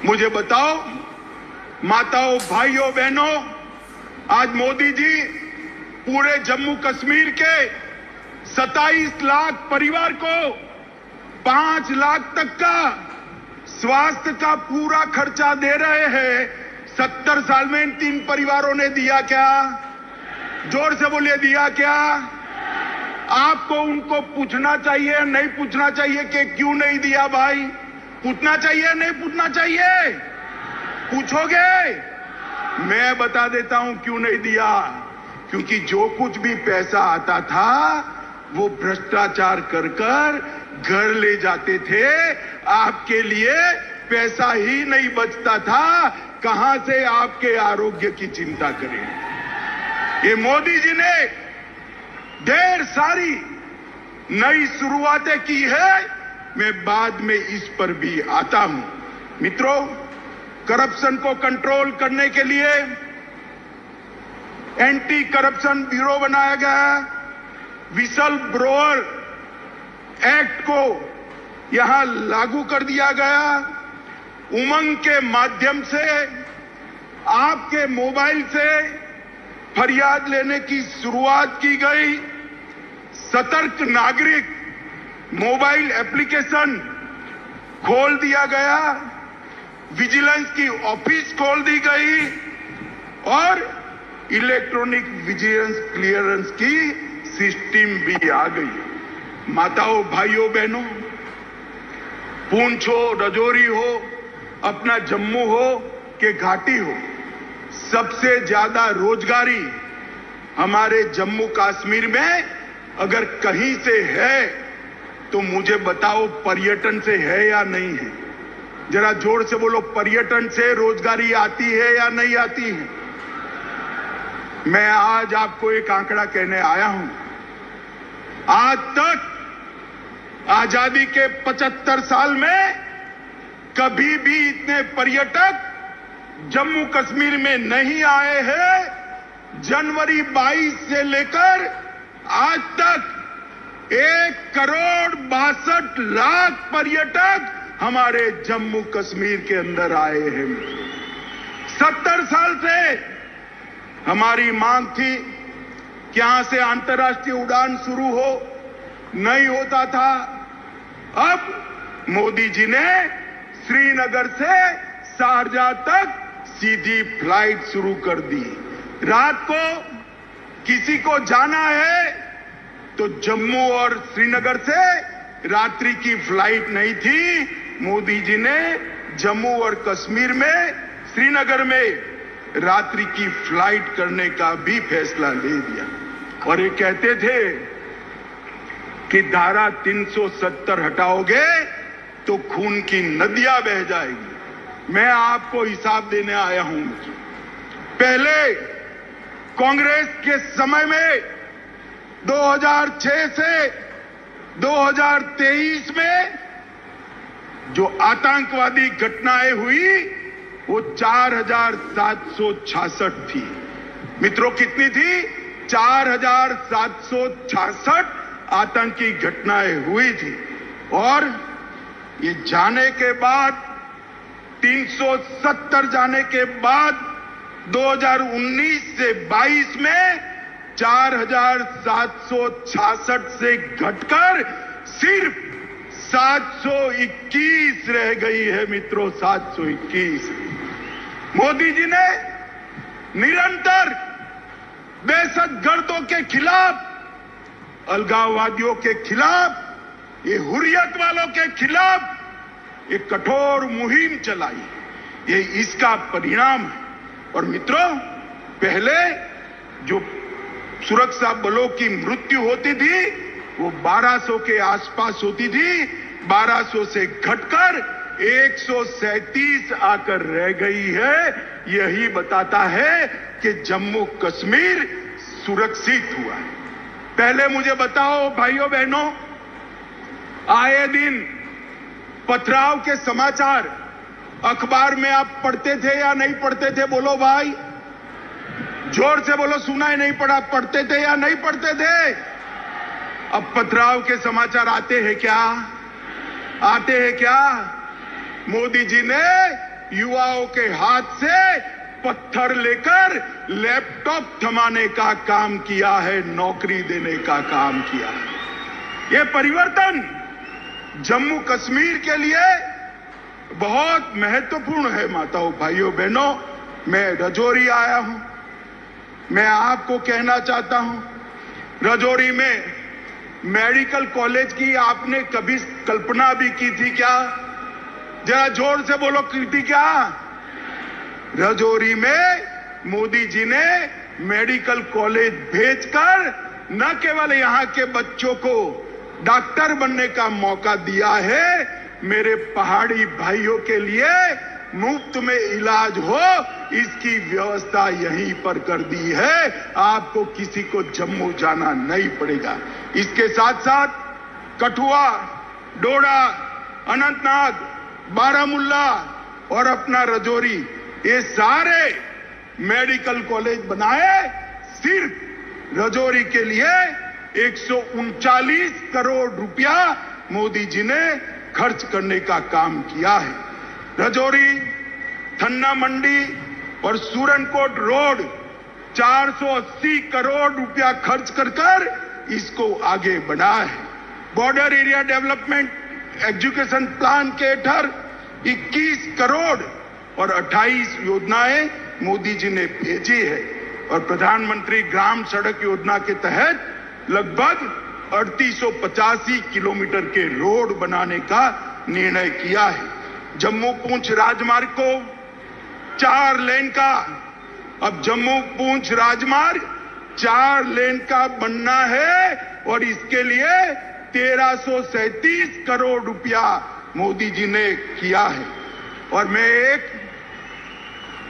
मुझे बताओ माताओं, भाइयों, बहनों, आज मोदी जी पूरे जम्मू कश्मीर के 27 लाख परिवार को 5 लाख तक का स्वास्थ्य का पूरा खर्चा दे रहे हैं। 70 साल में इन 3 परिवारों ने दिया क्या? जोर से बोलिए, दिया क्या? आपको उनको पूछना चाहिए, नहीं पूछना चाहिए कि क्यों नहीं दिया? भाई पूछना चाहिए, नहीं पूछना चाहिए? पूछोगे? मैं बता देता हूं क्यों नहीं दिया। क्योंकि जो कुछ भी पैसा आता था वो भ्रष्टाचार कर घर ले जाते थे। आपके लिए पैसा ही नहीं बचता था, कहां से आपके आरोग्य की चिंता करें। ये मोदी जी ने ढेर सारी नई शुरुआतें की है, मैं बाद में इस पर भी आता हूं। मित्रों, करप्शन को कंट्रोल करने के लिए एंटी करप्शन ब्यूरो बनाया गया। विसल ब्लोअर एक्ट को यहां लागू कर दिया गया। उमंग के माध्यम से आपके मोबाइल से फरियाद लेने की शुरुआत की गई। सतर्क नागरिक मोबाइल एप्लीकेशन खोल दिया गया। विजिलेंस की ऑफिस खोल दी गई और इलेक्ट्रॉनिक विजिलेंस क्लियरेंस की सिस्टम भी आ गई। माताओं, भाइयों, बहनों, पुंछ हो, राजौरी हो, अपना जम्मू हो कि घाटी हो, सबसे ज्यादा रोजगारी हमारे जम्मू कश्मीर में अगर कहीं से है तो मुझे बताओ पर्यटन से है या नहीं है? जरा जोर से बोलो, पर्यटन से रोजगारी आती है या नहीं आती है? मैं आज आपको एक आंकड़ा कहने आया हूं। आज तक आजादी के 75 साल में कभी भी इतने पर्यटक जम्मू कश्मीर में नहीं आए हैं। जनवरी 22 से लेकर आज तक 1,62,00,000 पर्यटक हमारे जम्मू कश्मीर के अंदर आए हैं। 70 साल से हमारी मांग थी कि यहां से अंतर्राष्ट्रीय उड़ान शुरू हो, नहीं होता था। अब मोदी जी ने श्रीनगर से शारजाह तक सीधी फ्लाइट शुरू कर दी। रात को किसी को जाना है तो जम्मू और श्रीनगर से रात्रि की फ्लाइट नहीं थी। मोदी जी ने जम्मू और कश्मीर में, श्रीनगर में रात्रि की फ्लाइट करने का भी फैसला ले दिया। और ये कहते थे कि धारा 370 हटाओगे तो खून की नदियां बह जाएगी। मैं आपको हिसाब देने आया हूं। पहले कांग्रेस के समय में 2006 से 2023 में जो आतंकवादी घटनाएं हुई वो 4,766 थी। मित्रों, कितनी थी? 4,766 आतंकी घटनाएं हुई थी। और ये जाने के बाद 370 जाने के बाद 2019 से 22 में 4,766 से घटकर सिर्फ 721 रह गई है। मित्रों, 721। मोदी जी ने निरंतर दहशतगर्दों के खिलाफ, अलगाववादियों के खिलाफ, ये हुर्रियत वालों के खिलाफ एक कठोर मुहिम चलाई। ये इसका परिणाम है। और मित्रों, पहले जो सुरक्षा बलों की मृत्यु होती थी वो 1200 के आसपास होती थी। 1200 से घटकर 137 आकर रह गई है। यही बताता है कि जम्मू कश्मीर सुरक्षित हुआ है। पहले मुझे बताओ भाइयों बहनों, आए दिन पथराव के समाचार अखबार में आप पढ़ते थे या नहीं पढ़ते थे? बोलो भाई, जोर से बोलो। सुना ही नहीं पड़ा? पढ़ते थे या नहीं पढ़ते थे? अब पथराव के समाचार आते हैं क्या? आते हैं क्या? मोदी जी ने युवाओं के हाथ से पत्थर लेकर लैपटॉप थमाने का काम किया है, नौकरी देने का काम किया है। ये परिवर्तन जम्मू कश्मीर के लिए बहुत महत्वपूर्ण है। माताओं, भाइयों, बहनों, मैं रजौरी आया हूं। मैं आपको कहना चाहता हूं, रजौरी में मेडिकल कॉलेज की आपने कभी कल्पना भी की थी क्या? जरा जोर से बोलो, की थी क्या? रजौरी में मोदी जी ने मेडिकल कॉलेज भेजकर न केवल यहां के बच्चों को डॉक्टर बनने का मौका दिया है, मेरे पहाड़ी भाइयों के लिए मुफ्त में इलाज हो इसकी व्यवस्था यहीं पर कर दी है। आपको किसी को जम्मू जाना नहीं पड़ेगा। इसके साथ साथ कठुआ, डोडा, अनंतनाग, बारामुल्ला और अपना रजौरी, ये सारे मेडिकल कॉलेज बनाए सिर्फ रजौरी के लिए 139 करोड़ रुपया मोदी जी ने खर्च करने का काम किया है। रजौरी, थन्ना मंडी और सूरनकोट रोड 480 करोड़ रुपया खर्च कर इसको आगे बढ़ाया है। Border area development education plan के तहत 21 करोड़ और 28 योजनाएं मोदी जी ने भेजी है और प्रधानमंत्री ग्राम सड़क योजना के तहत लगभग 3885 किलोमीटर के रोड बनाने का निर्णय किया है। जम्मू पूंछ राजमार्ग को 4 लेन का, अब जम्मू पूंछ राजमार्ग 4 लेन का बनना है और इसके लिए 1337 करोड़ रुपया मोदी जी ने किया है। और मैं एक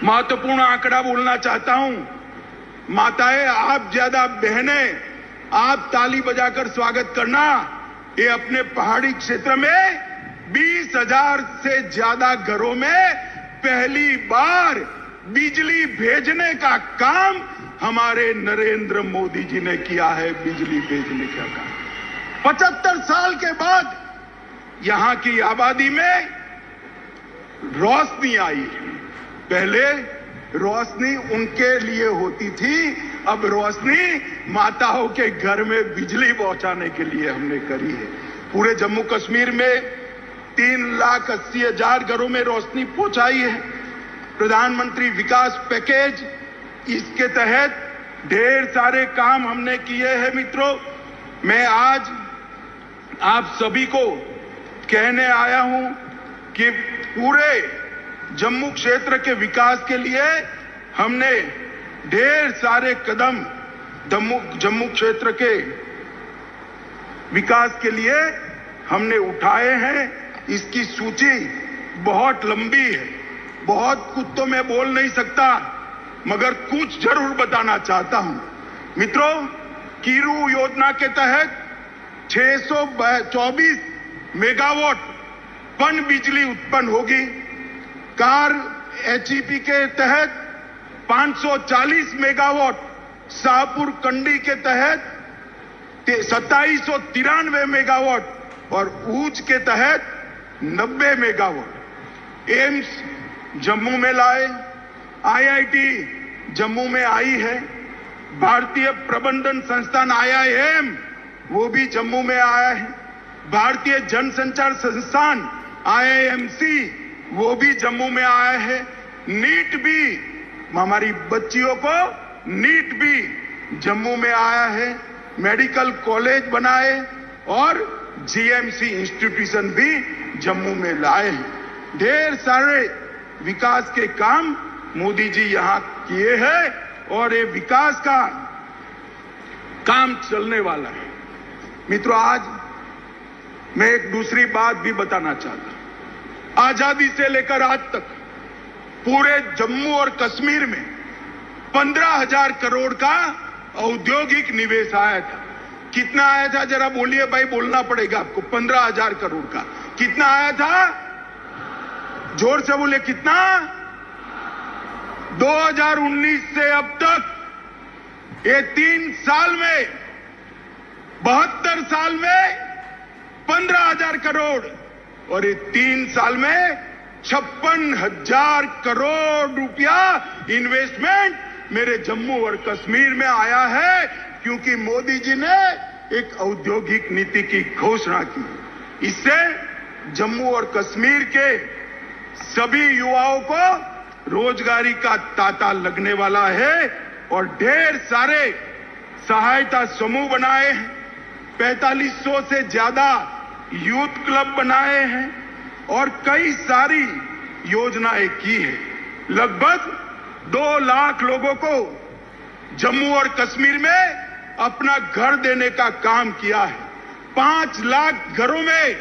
महत्वपूर्ण आंकड़ा बोलना चाहता हूं। माताएं, आप ज्यादा बहनें, आप ताली बजाकर स्वागत करना। ये अपने पहाड़ी क्षेत्र में 20,000 से ज्यादा घरों में पहली बार बिजली भेजने का काम हमारे नरेंद्र मोदी जी ने किया है। बिजली भेजने का काम 75 साल के बाद यहां की आबादी में रोशनी आई। पहले रोशनी उनके लिए होती थी, अब रोशनी माताओं के घर में बिजली पहुंचाने के लिए हमने करी है। पूरे जम्मू कश्मीर में 3,80,000 घरों में रोशनी पहुंचाई है। प्रधानमंत्री विकास पैकेज, इसके तहत ढेर सारे काम हमने किए हैं। मित्रों, मैं आज आप सभी को कहने आया हूं कि पूरे जम्मू क्षेत्र के विकास के लिए हमने ढेर सारे कदम जम्मू क्षेत्र के विकास के लिए हमने उठाए हैं। इसकी सूची बहुत लंबी है, बहुत कुछ तो मैं बोल नहीं सकता, मगर कुछ जरूर बताना चाहता हूं। मित्रों, कीरू योजना के तहत 624 मेगावाट पन बिजली उत्पन्न होगी। कार एचईपी के तहत 540 मेगावाट, शाहपुर कंडी के तहत 2793 मेगावाट और ऊंच के तहत 90 मेगावाट। एम्स जम्मू में लाए, आईआईटी जम्मू में आई है, भारतीय प्रबंधन संस्थान आईआईएम वो भी जम्मू में आया है, भारतीय जनसंचार संस्थान आईआईएमसी वो भी जम्मू में आया है, नीट भी, हमारी बच्चियों को नीट भी जम्मू में आया है, मेडिकल कॉलेज बनाए और जीएमसी इंस्टीट्यूशन भी जम्मू में लाए हैं। ढेर सारे विकास के काम मोदी जी यहां किए हैं और ये विकास का काम चलने वाला है। मित्रों, आज मैं एक दूसरी बात भी बताना चाहता हूं। आजादी से लेकर आज तक पूरे जम्मू और कश्मीर में 15,000 करोड़ का औद्योगिक निवेश आया था। कितना आया था जरा बोलिए भाई, बोलना पड़ेगा आपको। 15,000 करोड़ का कितना आया था? जोर से बोले, कितना? 2019 से अब तक ये 3 साल में 72 साल में 15,000 करोड़ और ये 3 साल में 56,000 करोड़ रुपया इन्वेस्टमेंट मेरे जम्मू और कश्मीर में आया है, क्योंकि मोदी जी ने एक औद्योगिक नीति की घोषणा की। इससे जम्मू और कश्मीर के सभी युवाओं को रोजगारी का तांता लगने वाला है और ढेर सारे सहायता समूह बनाए हैं, 4500 से ज्यादा यूथ क्लब बनाए हैं और कई सारी योजनाएं की है। लगभग 2 लाख लोगों को जम्मू और कश्मीर में अपना घर देने का काम किया है। 5 लाख घरों में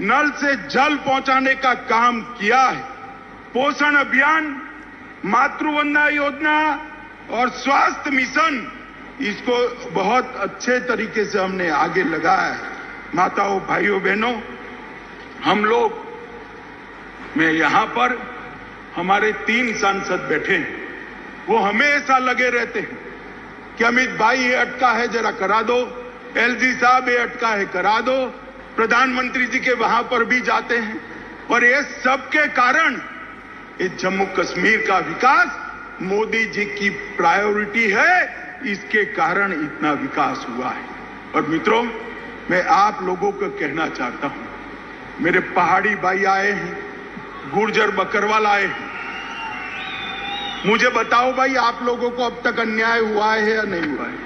नल से जल पहुंचाने का काम किया है। पोषण अभियान, मातृवंदना योजना और स्वास्थ्य मिशन, इसको बहुत अच्छे तरीके से हमने आगे लगाया है। माताओं, भाइयों, बहनों, हम लोग में यहां पर हमारे 3 सांसद बैठे हैं। वो हमेशा लगे रहते हैं कि अमित भाई ये अटका है, जरा करा दो, एलजी साहब ये अटका है, करा दो। प्रधानमंत्री जी के वहां पर भी जाते हैं और ये सबके कारण ये जम्मू कश्मीर का विकास मोदी जी की प्रायोरिटी है, इसके कारण इतना विकास हुआ है। और मित्रों, मैं आप लोगों को कहना चाहता हूं, मेरे पहाड़ी भाई आए हैं, गुर्जर बकरवाल आए हैं, मुझे बताओ भाई, आप लोगों को अब तक अन्याय हुआ है या नहीं हुआ है?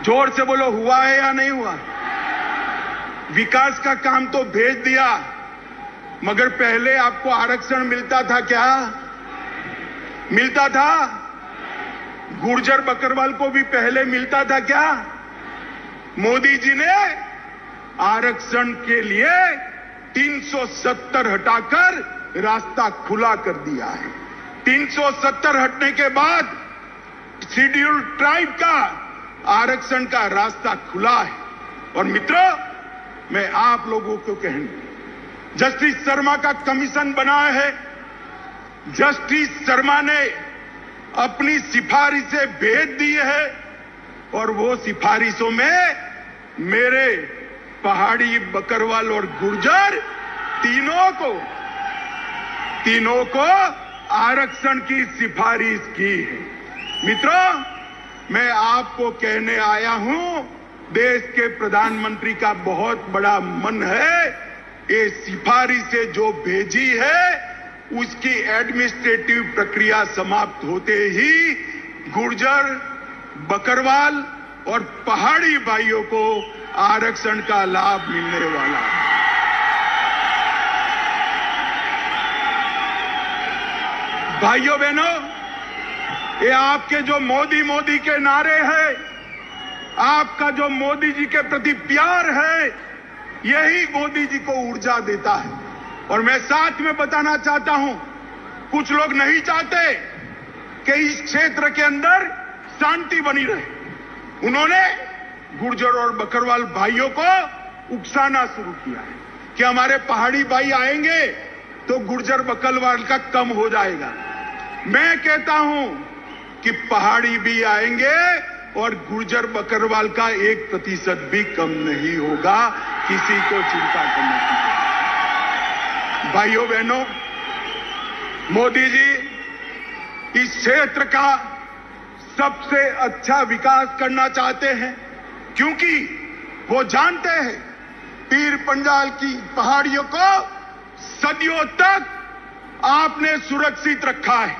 जोर से बोलो, हुआ है या नहीं हुआ? विकास का काम तो भेज दिया, मगर पहले आपको आरक्षण मिलता था क्या? मिलता था? गुर्जर बकरवाल को भी पहले मिलता था क्या? मोदी जी ने आरक्षण के लिए 370 हटाकर रास्ता खुला कर दिया है। 370 हटने के बाद शेड्यूल्ड ट्राइब का आरक्षण का रास्ता खुला है। और मित्रों, मैं आप लोगों को कहूं, जस्टिस शर्मा का कमीशन बना है। जस्टिस शर्मा ने अपनी सिफारिशें भेज दी है और वो सिफारिशों में मेरे पहाड़ी, बकरवाल और गुर्जर तीनों को आरक्षण की सिफारिश की है। मित्रों, मैं आपको कहने आया हूं, देश के प्रधानमंत्री का बहुत बड़ा मन है, ये सिफारिशें जो भेजी है उसकी एडमिनिस्ट्रेटिव प्रक्रिया समाप्त होते ही गुर्जर, बकरवाल और पहाड़ी भाइयों को आरक्षण का लाभ मिलने वाला है। भाइयों बहनों, ये आपके जो मोदी मोदी के नारे हैं, आपका जो मोदी जी के प्रति प्यार है, यही मोदी जी को ऊर्जा देता है। और मैं साथ में बताना चाहता हूं, कुछ लोग नहीं चाहते कि इस क्षेत्र के अंदर शांति बनी रहे। उन्होंने गुर्जर और बकरवाल भाइयों को उकसाना शुरू किया है कि हमारे पहाड़ी भाई आएंगे तो गुर्जर बकरवाल का कम हो जाएगा। मैं कहता हूं कि पहाड़ी भी आएंगे और गुर्जर बकरवाल का 1% भी कम नहीं होगा। किसी को चिंता करने की जरूरत नहीं। भाइयों बहनों, मोदी जी इस क्षेत्र का सबसे अच्छा विकास करना चाहते हैं, क्योंकि वो जानते हैं पीर पंजाल की पहाड़ियों को सदियों तक आपने सुरक्षित रखा है।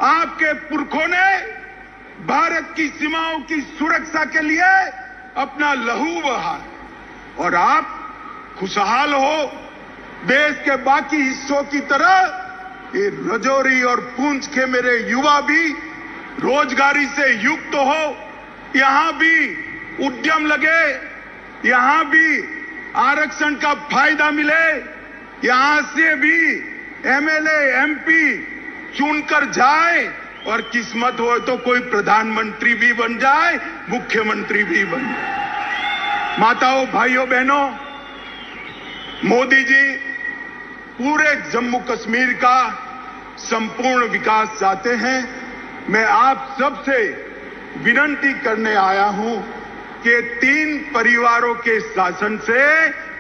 आपके पुरखों ने भारत की सीमाओं की सुरक्षा के लिए अपना लहू बहा और आप खुशहाल हो। देश के बाकी हिस्सों की तरह ये राजौरी और पुंछ के मेरे युवा भी रोजगारी से युक्त हो, यहां भी उद्यम लगे, यहां भी आरक्षण का फायदा मिले, यहां से भी एमएलए, एमपी चुनकर जाए और किस्मत हो तो कोई प्रधानमंत्री भी बन जाए, मुख्यमंत्री भी बन जाए। माताओं, भाइयों, बहनों, मोदी जी पूरे जम्मू कश्मीर का संपूर्ण विकास चाहते हैं। मैं आप सबसे विनती करने आया हूं कि 3 परिवारों के शासन से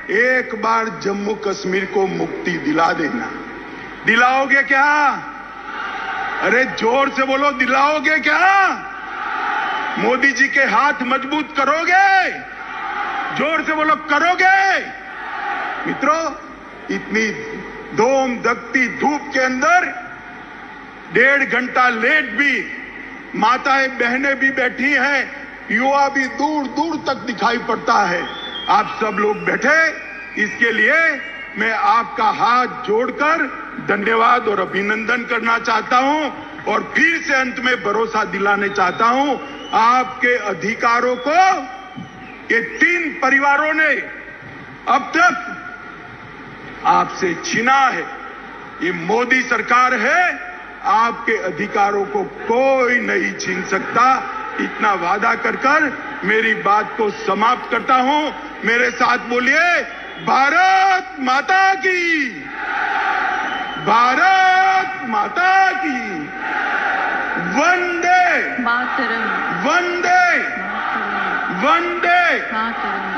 एक बार जम्मू कश्मीर को मुक्ति दिला देना। दिलाओगे क्या? अरे जोर से बोलो, दिलाओगे क्या? मोदी जी के हाथ मजबूत करोगे? जोर से बोलो, करोगे? मित्रों, इतनी धूम धकती धूप के अंदर 1.5 घंटा लेट भी माताएं बहनें भी बैठी हैं, युवा भी दूर दूर तक दिखाई पड़ता है। आप सब लोग बैठे, इसके लिए मैं आपका हाथ जोड़कर धन्यवाद और अभिनंदन करना चाहता हूं और फिर से अंत में भरोसा दिलाने चाहता हूं, आपके अधिकारों को ये 3 परिवारों ने अब तक आपसे छीना है। ये मोदी सरकार है, आपके अधिकारों को कोई नहीं छीन सकता। इतना वादा कर मेरी बात को समाप्त करता हूं। मेरे साथ बोलिए, भारत माता की, भारत माता की, वंदे मातरम, वंदे मातरम, वंदे मातरम।